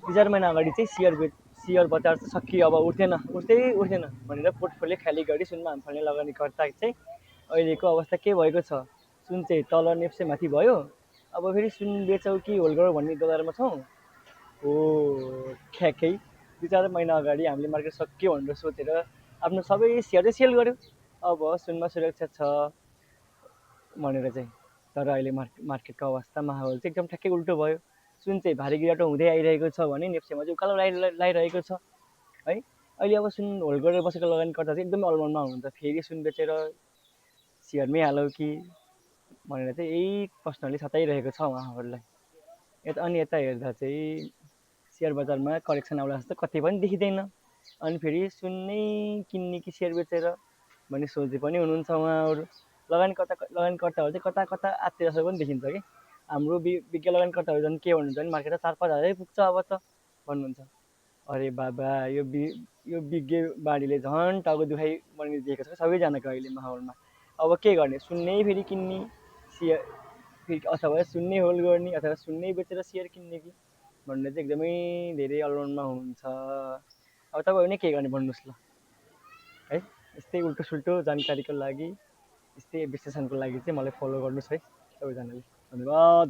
2-4 महिना अगाडि चाहिँ सेयर बजार चाहिँ सकियो, अब उठ्दैन भनेर पोर्टफोलियो खाली गरी सुनमा हात फाल्ने लगानीकर्ता चाहिँ अहिलेको अवस्था के भएको छ? सुन चाहिँ तल नेप्से माथि भयो। अब फेरि सुन बेचौ कि होल्ड गरौँ भन्ने दौरामा छौँ। हो ठ्याक्कै 2-4 महिना अगाडि हामीले मार्केट सकियो भनेर सोचेर आफ्नो सबै सेयर चाहिँ सेल गऱ्यो। अब सुनमा सुरक्षा छ भनेर चाहिँ। तर अहिले मार्केटको अवस्था माहौल चाहिँ एकदम ठ्याक्कै उल्टो भयो। सुन चाहिँ भारी गिरावट हुँदै आइरहेको छ भने नेप्सेमा चाहिँ उकालो लागिरहेको छ है। अहिले अब सुन होल्ड गरेर बसेको लगानीकर्ता चाहिँ एकदमै अलमलमा हुनुहुन्छ। फेरि सुन बेचेर सेयरमै हालौँ कि भनेर चाहिँ यही प्रश्नले सताइरहेको छ उहाँहरूलाई। अनि यता हेर्दा चाहिँ सेयर बजारमा करेक्सन आउला जस्तो कतै पनि देखिँदैन। अनि फेरि सुन नै किन्ने कि सेयर बेचेर भन्ने सोच्दै पनि हुनुहुन्छ उहाँहरू। लगानीकर्ताहरू चाहिँ कता कता आत्ते जस्तो पनि देखिन्छ कि। हाम्रो विज्ञ लगानीकर्ताहरू झन् के भन्नुहुन्छ भने मार्केट त 4-5 हजारै पुग्छ अब त भन्नुहुन्छ। अरे बाबा, यो विज्ञ बाढीले झन् टाउको दुखाइ बनिदिएको छ सबैजनाको अहिले माहौलमा। अब के गर्ने? सुन्नै फेरि किन्ने सेयर, अथवा सुन्नै होल्ड गर्ने, अथवा सुन्नै बेचेर सेयर किन्ने कि भनेर चाहिँ एकदमै धेरै अलमलमा हुनुहुन्छ। अब तपाईँहरू नै के गर्ने भन्नुहोस् ल है। यस्तै उल्टो सुल्टो जानकारीको लागि, यस्तै विश्लेषणको लागि चाहिँ मलाई फलो गर्नुहोस् है सबैजनाले। धन्यवाद।